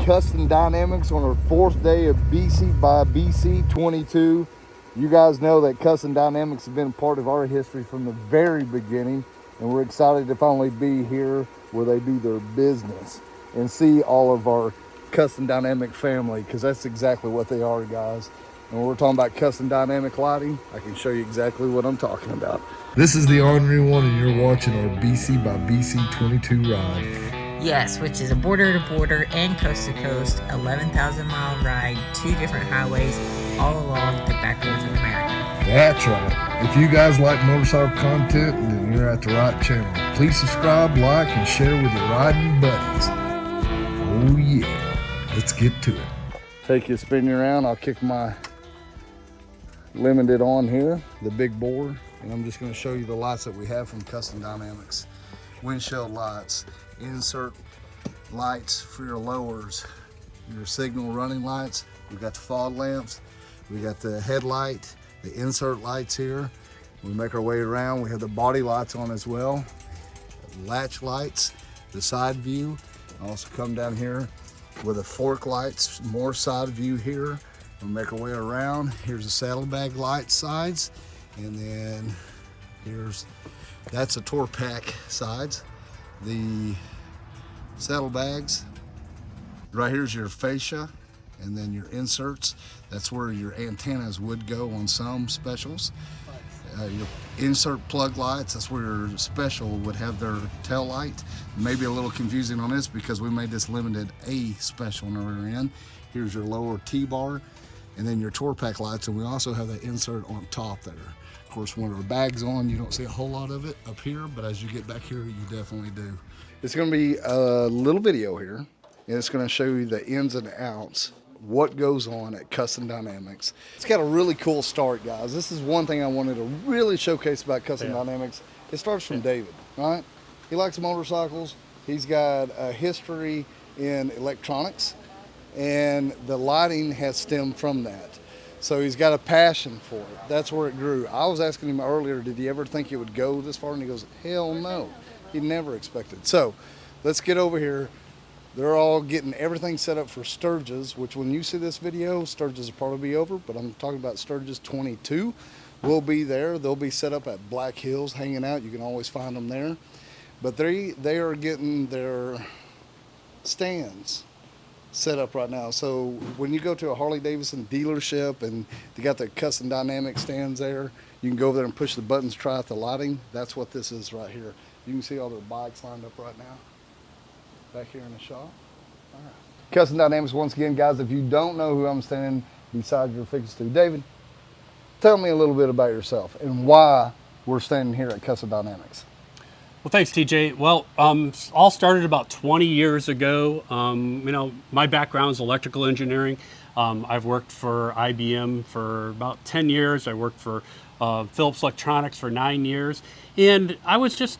Custom Dynamics on our 4th day of BC by BC 22. You guys know that Custom Dynamics has been a part of our history from the very beginning, and we're excited to finally be here where they do their business and see all of our Custom Dynamic family, because that's exactly what they are, guys. And when we're talking about custom dynamic lighting, I can show you exactly what I'm talking about. This is the Ornery One, and you're watching our BC by BC 22 ride. Yes, which is a border-to-border and coast-to-coast 11,000-mile ride, 2 different highways, all along the backroads of America. That's right. If you guys like motorcycle content, then you're at the right channel. Please subscribe, like, and share with your riding buddies. Oh yeah, let's get to it. Take you a spin around. I'll kick my limited on here, the big bore, and I'm just going to show you the lights that we have from Custom Dynamics. Windshield lights, insert lights for your lowers, your signal running lights. We've got the fog lamps, we got the headlight, the insert lights here. We make our way around. We have the body lights on as well, latch lights, the side view. Also come down here with the fork lights, more side view here. We'll make our way around. Here's the saddlebag light sides, and then that's a tour pack sides. The saddlebags, right here's your fascia, and then your inserts. That's where your antennas would go on some specials. Your insert plug lights, that's where your special would have their tail light. Maybe a little confusing on this because we made this limited A special in the rear end. Here's your lower T-bar, and then your tour pack lights, and we also have that insert on top there. Of course, when our bag's on, you don't see a whole lot of it up here, but as you get back here, you definitely do. It's gonna be a little video here, and it's gonna show you the ins and outs, what goes on at Custom Dynamics. It's got a really cool start, guys. This is one thing I wanted to really showcase about Custom Dynamics. It starts from David, right? He likes motorcycles. He's got a history in electronics, and the lighting has stemmed from that. So he's got a passion for it. That's where it grew. I was asking him earlier, did he ever think it would go this far? And he goes, hell no. He never expected. So let's get over here. They're all getting everything set up for Sturgis, which when you see this video, Sturgis will probably be over, but I'm talking about Sturgis 22. We'll be there. They'll be set up at Black Hills hanging out. You can always find them there. But they are getting their stands set up right now. So when you go to a Harley Davidson dealership and they got the Custom Dynamic stands there, you can go over there and push the buttons, try out the lighting. That's what this is right here. You can see all their bikes lined up right now back here in the shop. All right. Custom Dynamics, once again, guys, if you don't know who I'm standing beside your fix to, David, tell me a little bit about yourself and why we're standing here at Custom Dynamics. Well, thanks, TJ. Well, all started about 20 years ago. My background is electrical engineering. I've worked for IBM for about 10 years. I worked for Philips Electronics for 9 years. And I was just,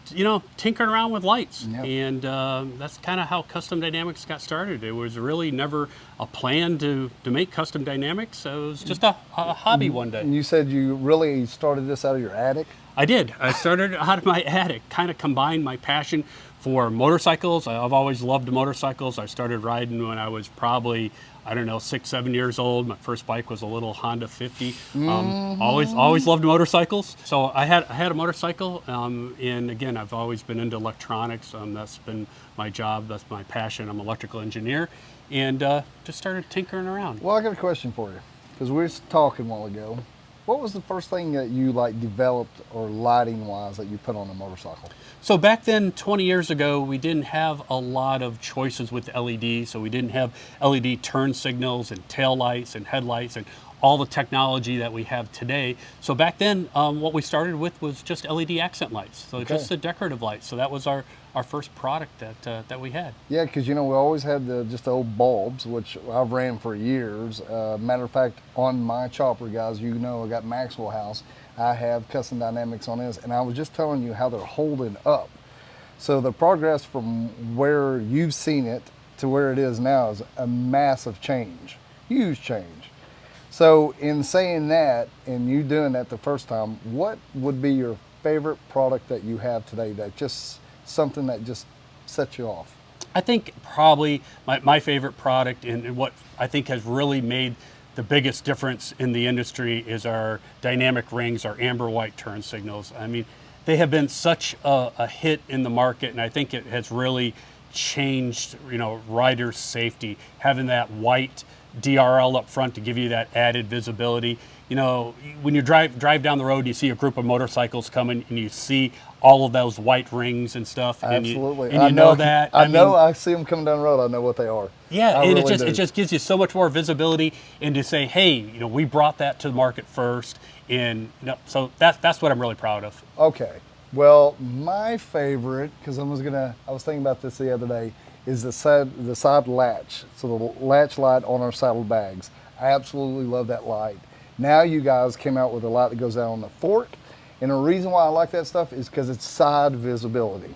tinkering around with lights. Yep. And that's kind of how Custom Dynamics got started. It was really never a plan to make Custom Dynamics. So it was just a hobby one day. And you said you really started this out of your attic? I did. I started out of my attic, kind of combined my passion for motorcycles. I've always loved motorcycles. I started riding when I was probably, 6, 7 years old. My first bike was a little Honda 50. Always loved motorcycles. So I had a motorcycle, and again, I've always been into electronics. That's been my job. That's my passion. I'm an electrical engineer, and just started tinkering around. Well, I got a question for you, because we were talking a while ago. What was the first thing that you developed or lighting wise that you put on a motorcycle? So back then, 20 years ago, we didn't have a lot of choices with LED. So we didn't have LED turn signals and tail lights and headlights and all the technology that we have today. So back then, what we started with was just LED accent lights. So just the decorative lights. So that was our first product that we had. Yeah, because we always had just the old bulbs, which I've ran for years. Matter of fact, on my chopper, guys, I got Maxwell House. I have Custom Dynamics on this, and I was just telling you how they're holding up. So the progress from where you've seen it to where it is now is a massive change, huge change. So in saying that, and you doing that the first time, what would be your favorite product that you have today that just something that just sets you off? I think probably my favorite product and what I think has really made the biggest difference in the industry is our dynamic rings, our amber white turn signals. I mean, they have been such a hit in the market, and I think it has really changed, rider safety, having that white DRL up front to give you that added visibility. When you drive down the road and you see a group of motorcycles coming and you see all of those white rings and stuff. Absolutely. And you know that. I see them coming down the road. I know what they are. Yeah, and it just gives you so much more visibility, and to say, hey, we brought that to the market first, and so that's what I'm really proud of. Okay. Well, my favorite, because I was thinking about this the other day, is the side latch. So the latch light on our saddle bags. I absolutely love that light. Now you guys came out with a light that goes down on the fork, and the reason why I like that stuff is because it's side visibility,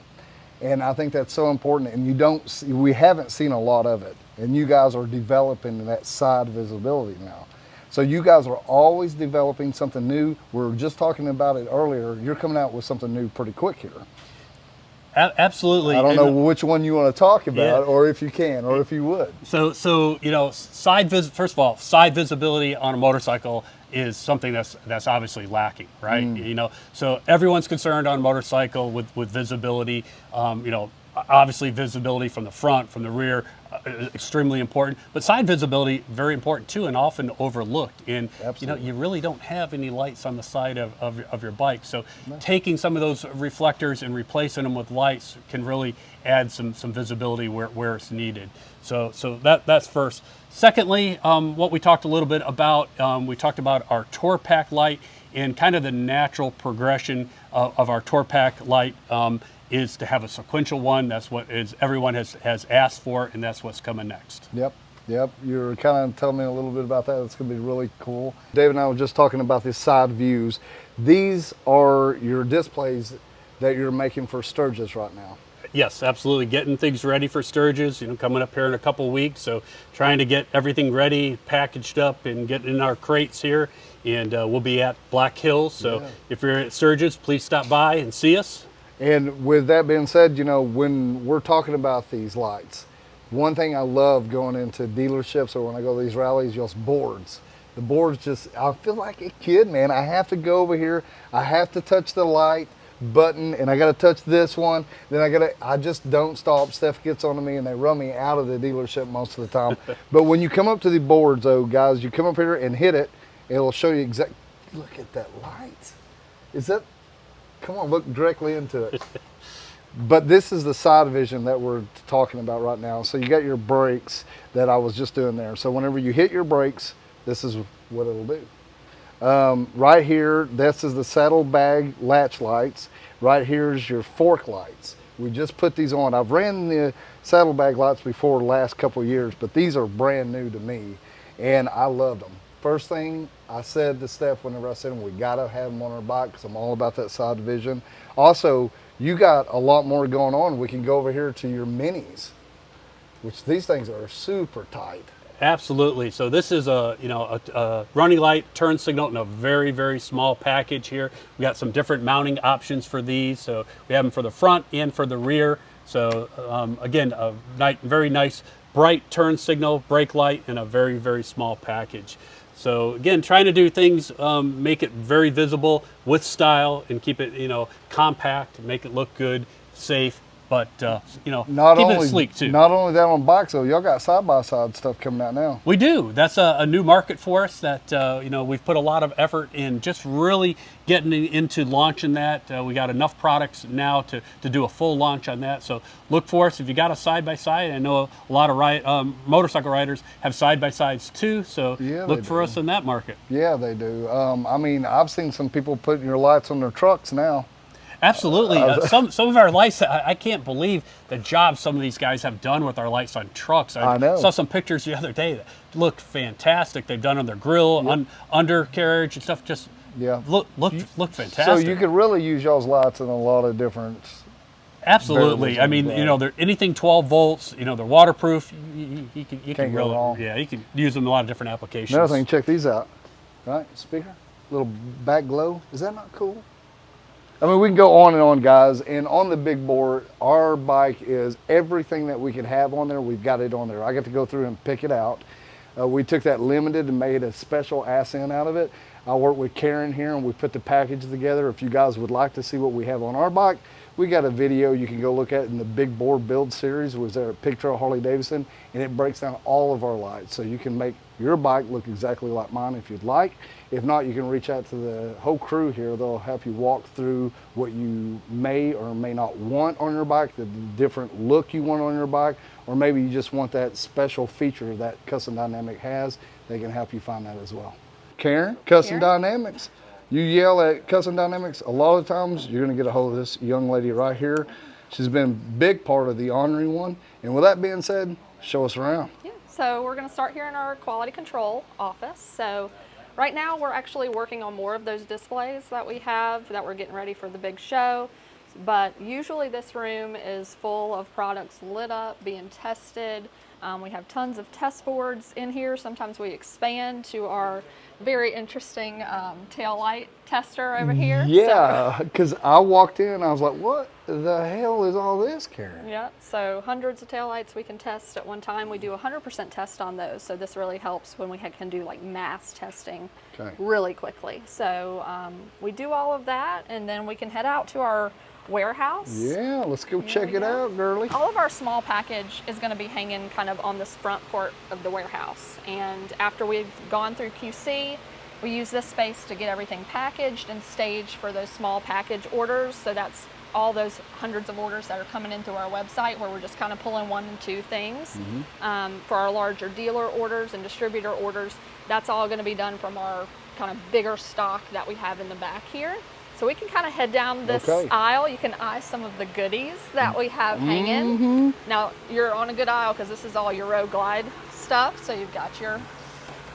and I think that's so important. And we haven't seen a lot of it, and you guys are developing that side visibility now. So you guys are always developing something new. We were just talking about it earlier. You're coming out with something new pretty quick here. Absolutely. I don't know which one you want to talk about, Yeah. or if you can, or if you would. So first of all, side visibility on a motorcycle is something that's obviously lacking, right? So everyone's concerned on a motorcycle with visibility. Obviously visibility from the front, from the rear, extremely important. But side visibility, very important too, and often overlooked. And Absolutely. you really don't have any lights on the side of your bike. So taking some of those reflectors and replacing them with lights can really add some visibility where it's needed. So that's first. Secondly, what we talked a little bit about, we talked about our Tour Pack light, and kind of the natural progression of our Tour Pack light is to have a sequential one. That's what everyone has asked for, and that's what's coming next. Yep. You're kind of telling me a little bit about that. It's going to be really cool. Dave and I were just talking about these side views. These are your displays that you're making for Sturgis right now. Yes, absolutely. Getting things ready for Sturgis, coming up here in a couple weeks. So trying to get everything ready, packaged up, and getting in our crates here. And we'll be at Black Hills. So if you're at Sturgis, please stop by and see us. And with that being said, when we're talking about these lights, one thing I love going into dealerships or when I go to these rallies, just boards. The boards I feel like a kid, man. I have to go over here. I have to touch the light button, and I got to touch this one. Then I just don't stop. Steph gets onto me, and they run me out of the dealership most of the time. But when you come up to the boards, though, guys, you come up here and hit it. It'll show you exactly. Look at that light. Come on, look directly into it. But this is the side vision that we're talking about right now. So you got your brakes that I was just doing there. So whenever you hit your brakes, this is what it'll do. Right here, this is the saddlebag latch lights. Right here is your fork lights. We just put these on. I've ran the saddlebag lights before the last couple of years, but these are brand new to me, and I loved them. First thing I said to Steph whenever I said them, we gotta have them on our bike because I'm all about that side vision. Also, you got a lot more going on. We can go over here to your minis, which these things are super tight. Absolutely. So this is a running light turn signal in a very, very small package here. We got some different mounting options for these. So we have them for the front and for the rear. So again, a very nice bright turn signal, brake light, in a very, very small package. So again, trying to do things, make it very visible with style and keep it, compact, make it look good, safe, but keep it sleek too. Not only that on bikes though, y'all got side-by-side stuff coming out now. We do. That's a new market for us that, we've put a lot of effort in just really getting into launching that. We got enough products now to do a full launch on that. So look for us if you got a side-by-side. I know a lot of motorcycle riders have side-by-sides too. So look for us in that market. Yeah, they do. I've seen some people putting your lights on their trucks now. Absolutely. Some of our lights, I can't believe the job some of these guys have done with our lights on trucks. I know. Saw some pictures the other day that looked fantastic. They've done on their grill, undercarriage and stuff. Just look fantastic. So you could really use y'all's lights in a lot of different. Absolutely. I mean, they're anything 12 volts. They're waterproof. You can go wrong. Yeah, you can use them in a lot of different applications. Another thing, check these out. Right, speaker, little back glow. Is that not cool? I mean, we can go on and on, guys. And on the big board, our bike is everything that we could have on there. We've got it on there. I got to go through and pick it out. We took that limited and made a special ascent out of it. I worked with Karen here and we put the package together. If you guys would like to see what we have on our bike, we got a video you can go look at in the big bore build series. It was there at Pig Trail Harley Davidson, and it breaks down all of our lights. So you can make your bike look exactly like mine if you'd like. If not, you can reach out to the whole crew here. They'll help you walk through what you may or may not want on your bike, the different look you want on your bike, or maybe you just want that special feature that Custom Dynamic has. They can help you find that as well. Karen, Custom Dynamics. You yell at Custom Dynamics, a lot of times you're gonna get a hold of this young lady right here. She's been a big part of the Ornery One. And with that being said, show us around. Yeah, so we're gonna start here in our quality control office. So right now we're actually working on more of those displays that we have that we're getting ready for the big show. But usually this room is full of products lit up, being tested. We have tons of test boards in here. Sometimes we expand to our very interesting tail light tester over here. Yeah, because I walked in and I was like, what the hell is all this, Karen? Yeah, so hundreds of tail lights we can test at one time. We do 100% test on those. So this really helps when we can do like mass testing really quickly. So we do all of that and then we can head out to our warehouse. Yeah, let's go check it out, girly. All of our small package is going to be hanging kind of on this front part of the warehouse. And after we've gone through QC, we use this space to get everything packaged and staged for those small package orders. So that's all those hundreds of orders that are coming in through our website where we're just kind of pulling 1 and 2 things. For our larger dealer orders and distributor orders, that's all going to be done from our kind of bigger stock that we have in the back here. So we can kind of head down this aisle. You can eye some of the goodies that we have hanging. Now you're on a good aisle because this is all your Road Glide stuff. So you've got your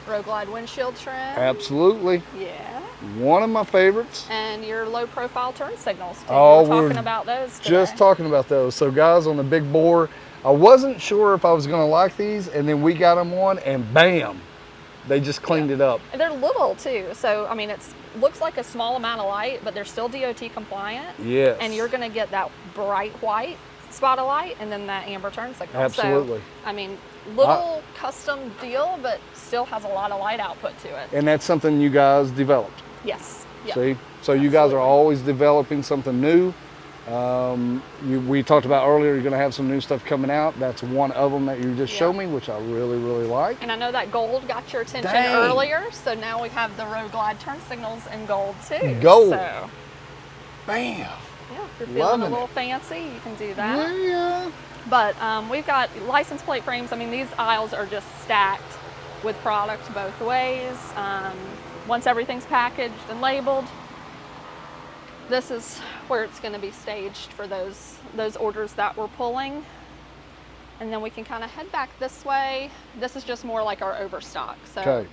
Road Glide windshield trim. Absolutely. Yeah. One of my favorites. And your low profile turn signals too. Oh, we're talking about those today. Just talking about those. So guys, on the big bore, I wasn't sure if I was going to like these, and then we got them on and bam, they just cleaned it up. And they're little too. So, I mean, it's looks like a small amount of light, but they're still DOT compliant. Yes. And you're going to get that bright white spot of light and then that amber turn signal. Absolutely. So, I mean, little custom deal, but still has a lot of light output to it. And that's something you guys developed. Yes. Yep. See? So you guys are always developing something new. We talked about earlier, you're going to have some new stuff coming out. That's one of them that you just showed me, which I really, really like. And I know that gold got your attention earlier, so now we have the Road Glide turn signals in gold too. Gold. So, bam. Yeah, if you're feeling a little fancy, you can do that. Yeah. But we've got license plate frames. I mean, these aisles are just stacked with product both ways. Once everything's packaged and labeled, this is where it's going to be staged for those orders that we're pulling. And then we can kind of head back this way. This is just more like our overstock. So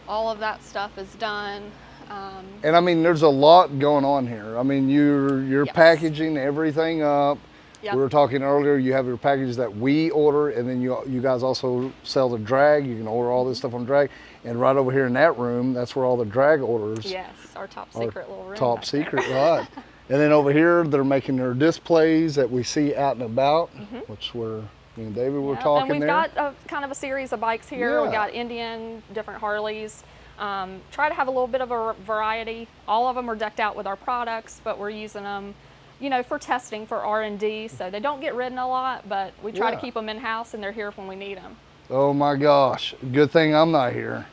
all of that stuff is done. And I mean, there's a lot going on here. I mean, you're packaging everything up. Yep. We were talking earlier, you have your packages that we order, and then you guys also sell the drag. You can order all this stuff on drag. And right over here in that room, that's where all the drag orders. Yes, our top secret little room. Top secret, right. And then over here, they're making their displays that we see out and about, which me and David were talking and we've there. got kind of a series of bikes here. We got Indian, different Harleys. Try to have a little bit of a variety. All of them are decked out with our products, but we're using them, you know, for testing, for R&D. So they don't get ridden a lot, but we try to keep them in-house and they're here when we need them. Oh my gosh, good thing I'm not here.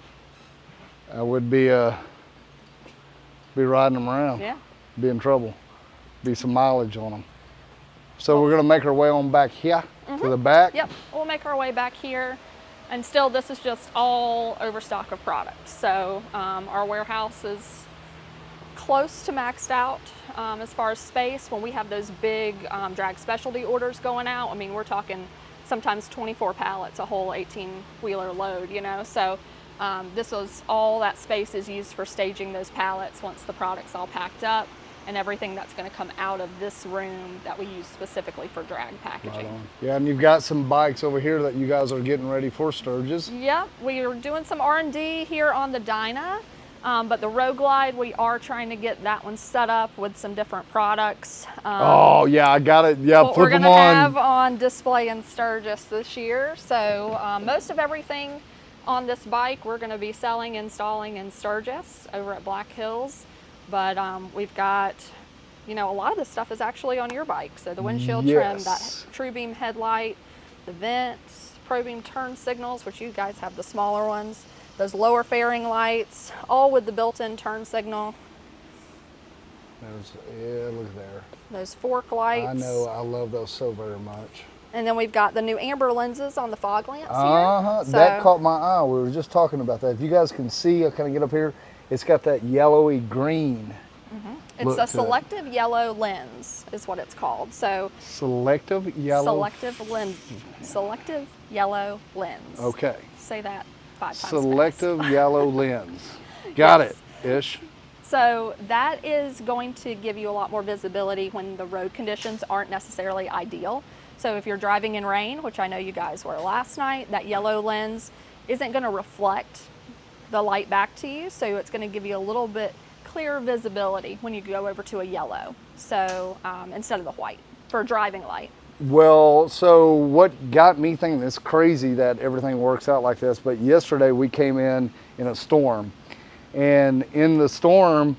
I would be riding them around. Yeah. Be in trouble. Be some mileage on them. So we're gonna make our way on back here to the back. Yep, we'll make our way back here. And still, this is just all overstock of products. So our warehouse is close to maxed out as far as space. When we have those big drag specialty orders going out, I mean, we're talking sometimes 24 pallets, a whole 18-wheeler load, you know. So this was all that space is used for staging those pallets once the product's all packed up, and everything that's going to come out of this room that we use specifically for drag packaging. Right on. Yeah, and you've got some bikes over here that you guys are getting ready for Sturgis. Yep, we are doing some R&D here on the Dyna. But the Road Glide, we are trying to get that one set up with some different products. Oh yeah, I got it. Yeah, What we're flip going to them on. have on display in Sturgis this year. So most of everything on this bike we're going to be selling, installing in Sturgis over at Black Hills. But we've got, you know, a lot of this stuff is actually on your bike. So the windshield trim, that Yes. true beam headlight, the vents, pro beam turn signals, which you guys have the smaller ones, those lower fairing lights, all with the built-in turn signal, Yeah, look there. those fork lights. I know, I love those so very much. And then we've got the new amber lenses on the fog lamps Uh-huh, here. that caught my eye. We were just talking about that. If you guys can see, I'll kind of get up here. It's got that yellowy green. It's look to a it. selective yellow lens is what it's called. So Selective yellow. selective yellow lens. Okay. Say that 5 times fast. Selective yellow lens. Got Yes. it, Ish. So that is going to give you a lot more visibility when the road conditions aren't necessarily ideal. So if you're driving in rain, which I know you guys were last night, that yellow lens isn't going to reflect the light back to you. So it's going to give you a little bit clearer visibility when you go over to a yellow. So instead of the white for a driving light. Well, so what got me thinking, it's crazy that everything works out like this, but yesterday we came in a storm. And in the storm,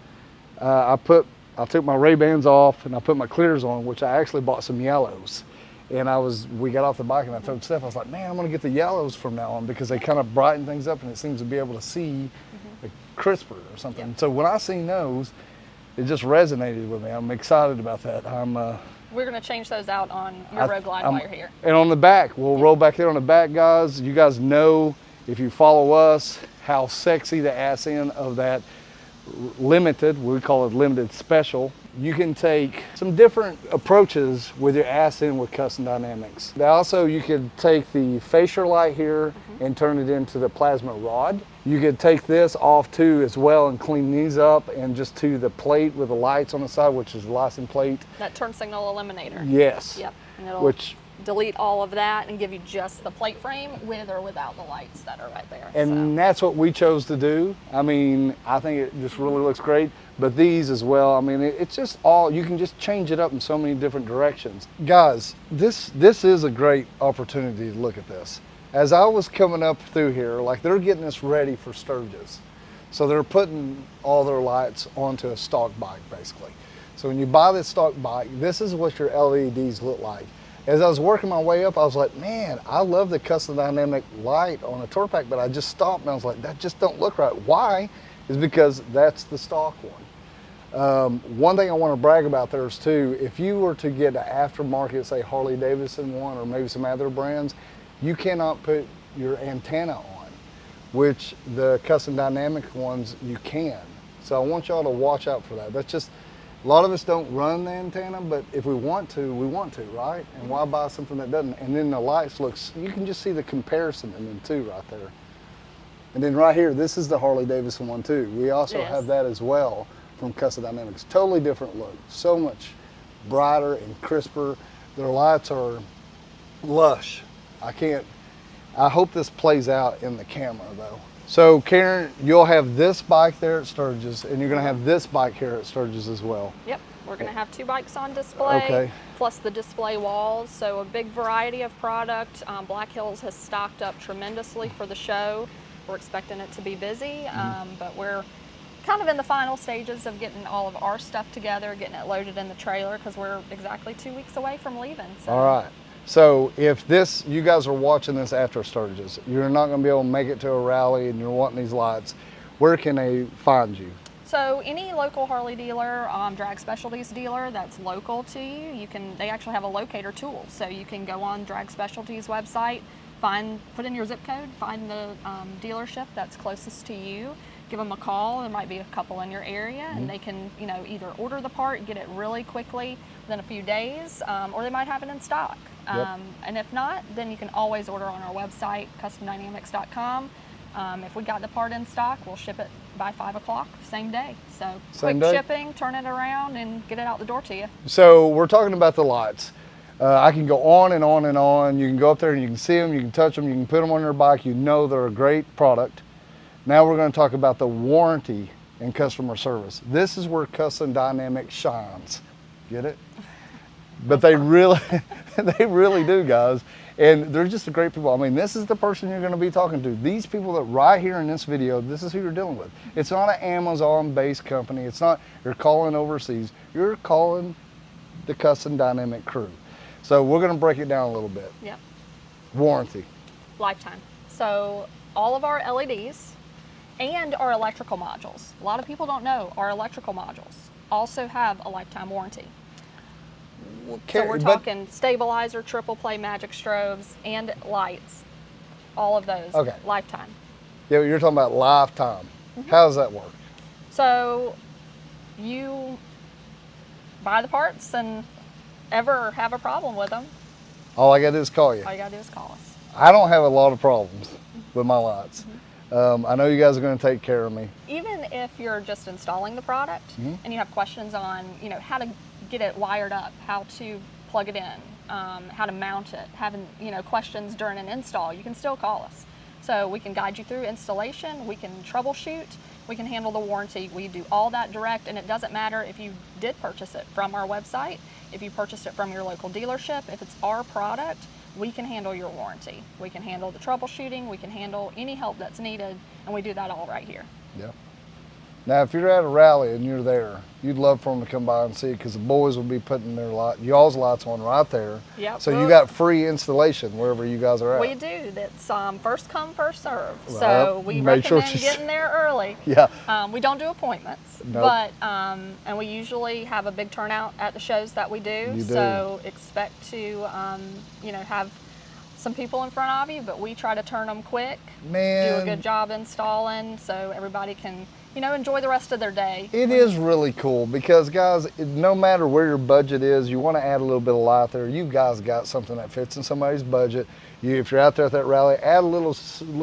I took my Ray-Bans off and I put my clears on, which I actually bought some yellows. And we got off the bike and I told Steph, I was like, man, I'm gonna get the yellows from now on because they kind of brighten things up and it seems to be able to see like, crisper or something. Yep. So when I seen those, it just resonated with me. I'm excited about that. We're going to change those out on your Road Glide while you're here. And on the back, we'll roll back there on the back, guys. You guys know, if you follow us, how sexy the ass end of that limited, we call it limited special. You can take some different approaches with your ass end with Custom Dynamics. Also, you could take the fascia light here and turn it into the plasma rod. You could take this off too as well and clean these up and just to the plate with the lights on the side, which is the license plate. That turn signal eliminator. Yes. Yep. And it'll Which, delete all of that and give you just the plate frame with or without the lights that are right there. and that's what we chose to do. I mean, I think it just really looks great. But these as well, I mean, it's just all, you can just change it up in so many different directions. Guys, this is a great opportunity to look at this. As I was coming up through here, like they're getting this ready for Sturgis. So they're putting all their lights onto a stock bike, basically. So when you buy this stock bike, this is what your LEDs look like. As I was working my way up, I was like, man, I love the Custom Dynamic light on a tour pack, but I just stopped and I was like, that just don't look right. Why? Is because that's the stock one. One thing I want to brag about there is too, if you were to get an aftermarket, say Harley Davidson one or maybe some other brands, you cannot put your antenna on, which the Custom Dynamic ones you can. So I want y'all to watch out for that. That's just, a lot of us don't run the antenna, but if we want to, right? And why buy something that doesn't? And then the lights looks, you can just see the comparison in them too right there. And then right here, this is the Harley Davidson one too. We also Yes. have that as well from Custom Dynamics. Totally different look, so much brighter and crisper. Their lights are lush. I hope this plays out in the camera though. So Karen, you'll have this bike there at Sturgis and you're gonna have this bike here at Sturgis as well. Yep, we're going to have 2 bikes on display, Okay. plus the display walls. So a big variety of product. Black Hills has stocked up tremendously for the show. We're expecting it to be busy, but we're kind of in the final stages of getting all of our stuff together, getting it loaded in the trailer because we're exactly 2 weeks away from leaving. So. All right. So if you guys are watching this after Sturgis, you're not gonna be able to make it to a rally and you're wanting these lights, where can they find you? So any local Harley dealer, Drag Specialties dealer that's local to you, they actually have a locator tool. So you can go on Drag Specialties website, put in your zip code, find the dealership that's closest to you, give them a call. There might be a couple in your area and they can, either order the part, get it really quickly within a few days, or they might have it in stock. Yep. And if not, then you can always order on our website, customdynamics.com. If we got the part in stock, we'll ship it by 5 o'clock the same day. So Same quick day? shipping, turn it around and get it out the door to you. So we're talking about the lights. I can go on and on and on. You can go up there and you can see them, you can touch them, you can put them on your bike. You know they're a great product. Now we're going to talk about the warranty and customer service. This is where Custom Dynamics shines. Get it? But they really, they really do, guys. And they're just great people. I mean, this is the person you're going to be talking to. These people that right here in this video, this is who you're dealing with. It's not an Amazon-based company. It's not you're calling overseas. You're calling the Custom Dynamic crew. So we're going to break it down a little bit. Yep. Warranty. Lifetime. So all of our LEDs and our electrical modules, a lot of people don't know our electrical modules also have a lifetime warranty. So we're talking stabilizer, triple play magic strobes, and lights. All of those. Okay. Lifetime. Yeah, you're talking about lifetime. How does that work? So you buy the parts and ever have a problem with them, All I got to do is call you. all you gotta do is call us. I don't have a lot of problems with my lights. I know you guys are going to take care of me. Even if you're just installing the product and you have questions on, how to get it wired up, how to plug it in, how to mount it, having, questions during an install, you can still call us. So we can guide you through installation, we can troubleshoot, we can handle the warranty. We do all that direct, and it doesn't matter if you did purchase it from our website, if you purchased it from your local dealership, if it's our product, we can handle your warranty. We can handle the troubleshooting, we can handle any help that's needed, and we do that all right here. Yeah. Now, if you're at a rally and you're there, you'd love for them to come by and see it because the boys will be putting their y'all's lights on right there. Yep. So you got free installation wherever you guys are at. We do. That's first come, first serve. Right. So we Make sure recommend getting there early. Yeah. We don't do appointments, Nope. but and we usually have a big turnout at the shows that we do. You do. So expect to have some people in front of you, but we try to turn them quick. Man. Do a good job installing, so everybody can enjoy the rest of their day. It is really cool because, guys, no matter where your budget is, you want to add a little bit of light there. You guys got something that fits in somebody's budget. If you're out there at that rally, add a little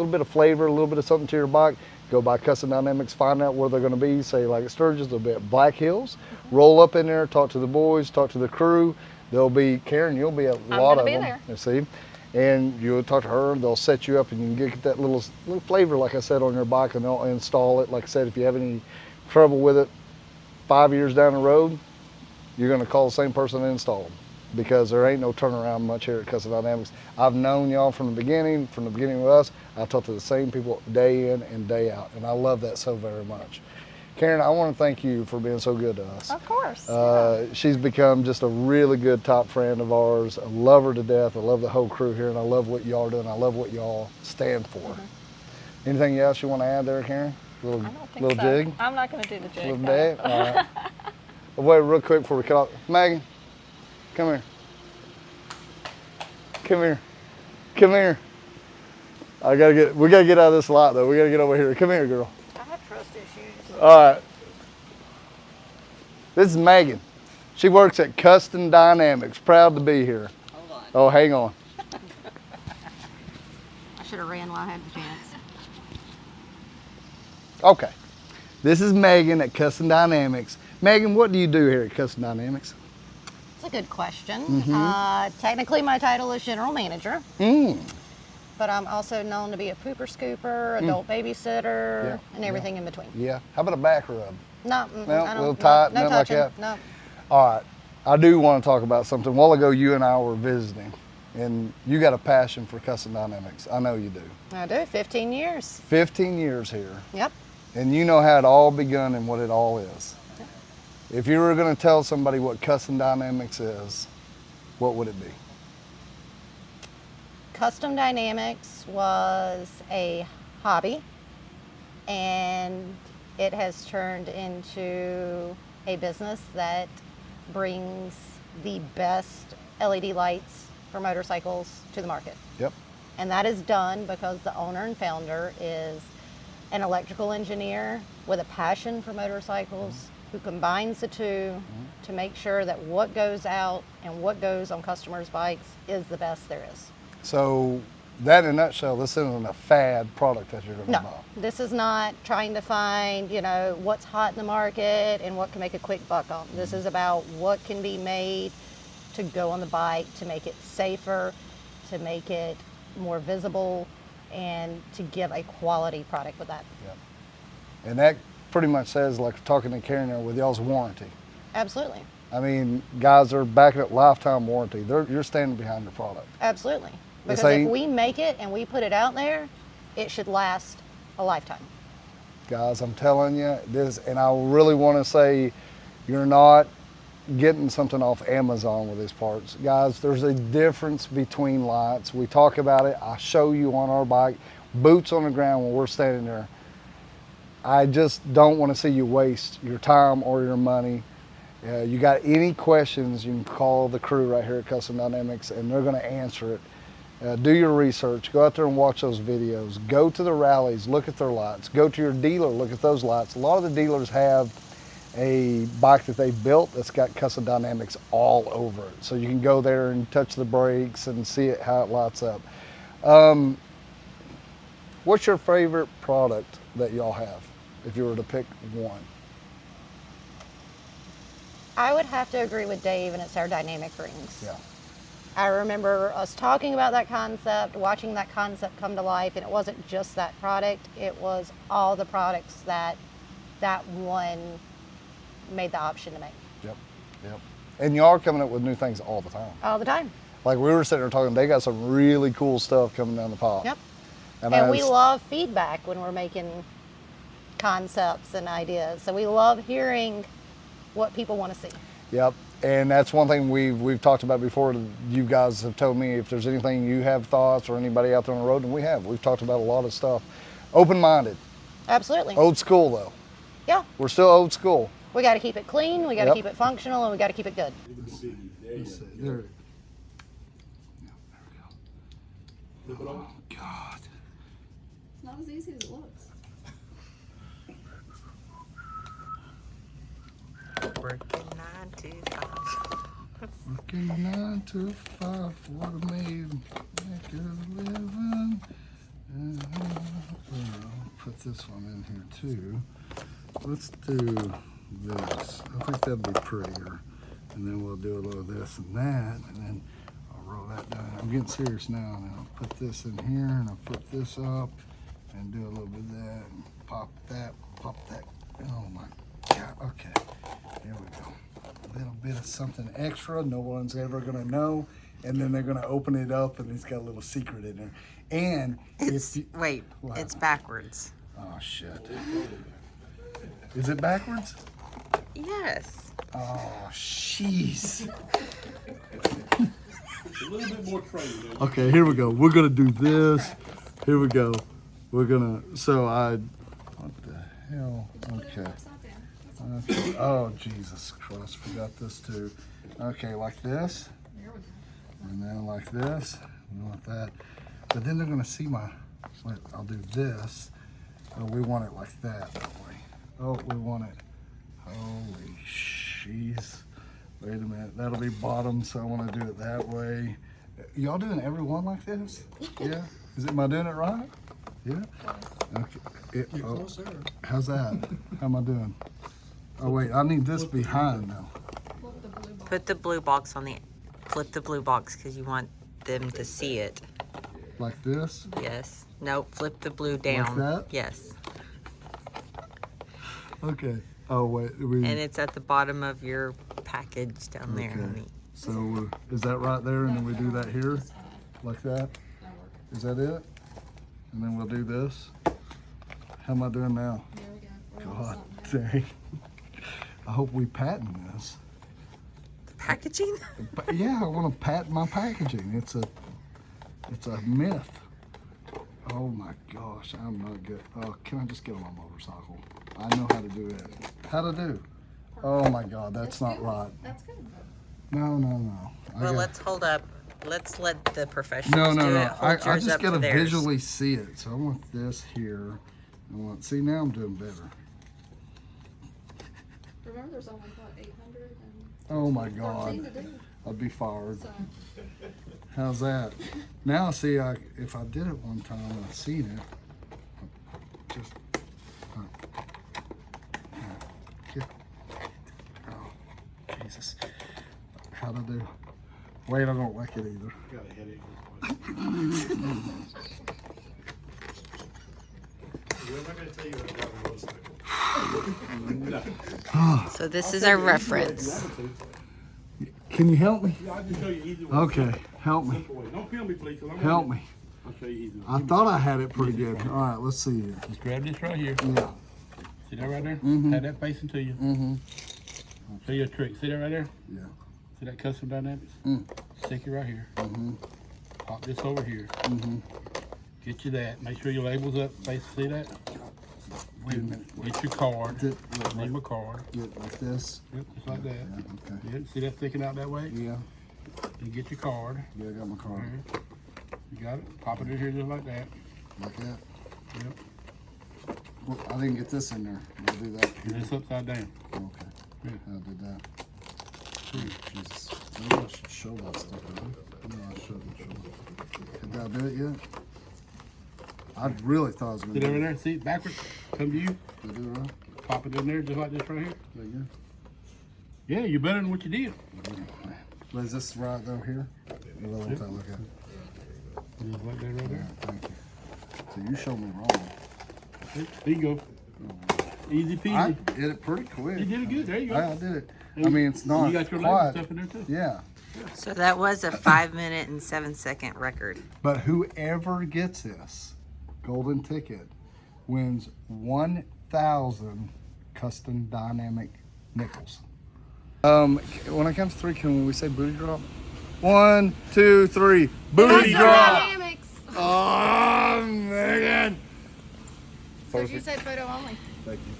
bit of flavor, a little bit of something to your bike. Go by Custom Dynamics, find out where they're going to be. Say, like at Sturgis, they'll be at Black Hills. Roll up in there, talk to the boys, talk to the crew. They'll be, Karen, you'll be at a lot of them. there. You see? And you'll talk to her, they'll set you up and you can get that little flavor, like I said, on your bike, and they'll install it. Like I said, if you have any trouble with it 5 years down the road, you're gonna call the same person to install them because there ain't no turnaround much here at Custom Dynamics. I've known y'all from the beginning with us. I talk to the same people day in and day out, and I love that so very much. Karen, I want to thank you for being so good to us. Of course. She's become just a really good top friend of ours. I love her to death. I love the whole crew here, and I love what y'all do, and I love what y'all stand for. Anything else you want to add there, Karen? I don't think little so. jig? I'm not going to do the jig. Little no. day? All right. Wait, real quick before we cut off. Megan, come here. Come here. Come here. We gotta get out of this lot though. We gotta get over here. Come here, girl. I have trust issues. All right. This is Megan. She works at Custom Dynamics. Proud to be here. Hold on. Oh, hang on. I should have ran while I had the chance. Okay. This is Megan at Custom Dynamics. Megan, what do you do here at Custom Dynamics? It's a good question. Technically, my title is general manager, but I'm also known to be a pooper scooper, adult babysitter, Yeah, and everything in between. Yeah. How about a back rub? No, No, I a don't. little tight, no nothing like touching. that? No. All right. I do want to talk about something. A while ago, you and I were visiting, and you got a passion for Custom Dynamics. I know you do. I do. 15 years. 15 years here, Yep. and you know how it all begun and what it all is. If you were going to tell somebody what Custom Dynamics is, what would it be? Custom Dynamics was a hobby, and it has turned into a business that brings the best LED lights for motorcycles to the market. Yep. And that is done because the owner and founder is an electrical engineer with a passion for motorcycles who combines the two to make sure that what goes out and what goes on customers' bikes is the best there is. So that in a nutshell, this isn't a fad product that you're going to No, buy. this is not trying to find, what's hot in the market and what can make a quick buck on. This is about what can be made to go on the bike, to make it safer, to make it more visible, and to give a quality product with that. Yep. And that pretty much says, like talking to Karen there, with y'all's warranty. Absolutely. I mean, guys are backing up lifetime warranty. You're standing behind your product. Absolutely. This Because if ain't- we make it and we put it out there, it should last a lifetime. Guys, I'm telling you this, and I really want to say, you're not getting something off Amazon with these parts. Guys, there's a difference between lights. We talk about it. I show you on our bike, boots on the ground when we're standing there. I just don't want to see you waste your time or your money. You got any questions, you can call the crew right here at Custom Dynamics, and they're going to answer it. Do your research. Go out there and watch those videos. Go to the rallies. Look at their lights. Go to your dealer. Look at those lights. A lot of the dealers have a bike that they built that's got Custom Dynamics all over it. So you can go there and touch the brakes and see it, how it lights up. What's your favorite product that y'all have, if you were to pick one? I would have to agree with Dave, and it's our dynamic rings. Yeah. I remember us talking about that concept, watching that concept come to life, and it wasn't just that product, it was all the products that one made the option to make. Yep, yep. And y'all are coming up with new things all the time. All the time. Like we were sitting there talking, they got some really cool stuff coming down the pipe. Yep. And And we love feedback when we're making concepts and ideas. So we love hearing what people want to see. Yep. And that's one thing we've talked about before. You guys have told me if there's anything you have thoughts or anybody out there on the road, and we've talked about a lot of stuff. Open-minded. Absolutely. Old school though. Yeah. We're still old school. We got to keep it clean, we got to Yep. keep it functional, and we got to keep it good. Let's see. There. Yeah, there we go. Oh God. It's not as easy as it looks. Working 9 to 5. Working 9 to 5 for the maid, make a living. I'll put this one in here too. Let's do this. I think that'd be prettier. And then we'll do a little of this and that, and then I'll roll that down. I'm getting serious now. And I'll put this in here, and I'll put this up, and do a little bit of that, and pop that, pop that. Oh my God, okay. There we go. A little bit of something extra no one's ever gonna know, and then they're gonna open it up and it's got a little secret in there. And It's, if you, wait, What? it's backwards. oh shit. Is it backwards? Yes. Oh jeez. A little bit more training. Okay, here we go. We're gonna do this. Here we go. We're gonna, what the hell? Okay. Okay. Oh, Jesus Christ, forgot this too. Okay, like this. And then like this. We want that. But then they're gonna see I'll do this. Oh, we want it like that, don't we? Oh, we want it. Holy jeez. Wait a minute, that'll be bottom, so I wanna do it that way. Y'all doing every one like this? Yeah? Am I doing it right? Yeah? Okay. How's that? How am I doing? Oh wait, I need this behind now. Put the blue box on the, flip the blue box because you want them to see it. Like this? Yes. No, flip the blue down. that? Yes. Okay. Oh wait, And it's at the bottom of your package down there, Okay. honey. So is that right there, and then we do that here, like that? Is that it? And then we'll do this. How am I doing now? God dang. I hope we patent this. Packaging? But yeah, I want to patent my packaging. It's a myth. Oh my gosh, I'm not good. Oh, can I just get on my motorcycle? I know how to do it. How to do? Oh my God, that's not right. That's good. No. Well, let's hold up. Let's let the professionals No. do it. I Hold yours just up to gotta theirs. visually see it. So I want this here. See, now I'm doing better. Remember, there's only what 800 and Oh my God, 13 to do. I'd be fired. So How's that? Now see, if I did it one time and I seen it, just oh Jesus, how to do? Wait, I don't like it either. Got a headache. So this is our reference. Can you help me? I can show you easy way. Okay, help me. Simple way. Don't kill me, please. 'Cause I'm Help gonna- me. I'll show you easy way. I thought I had it pretty good. All right, let's see here. Just grab this right here. Yeah. See that right there? Mhm. Have that facing to you. Mm-hmm. I'll show you a trick. See that right there? Yeah. See that custom dynamics? Mm. Stick it right here. Mm-hmm. Pop this over here. Mm-hmm. Get you that. Make sure your label's up. See that? Wait a minute. Get your card. Name a card. Get like this. Yep, just like that. Yeah, okay. Yep. See that sticking out that way? Yeah. And get your card. Yeah, I got my card. Right. You got it? Pop it in here just like that. Like that. Yep. Well, I didn't get this in there. I'll do that. And it's upside down. Okay. Yeah. I did that. Jesus. Maybe I should show that stuff. No, I shouldn't show it. Did I do it yet? I really thought I was going See to that do right it. there? See, backwards. Come to you. Did I do it right? Pop it in there just like this right here. There you Yeah, you're better than what you did. go. But is this right though here? Or do I want that look at? Just like that right Yeah, there. thank you. So you showed me wrong. There you go. Easy I peasy. did it pretty quick. You did it good. There you go. I did it. I mean, it's not You got your label quite. stuff in there too. Yeah. So that was a 5-minute and 7-second record. But whoever gets this golden ticket wins 1,000 custom dynamic nickels. When it comes to 3, can we say booty drop? 1, 2, 3, booty drop! Dynamics. Oh, Megan! So you said photo only. Thank you.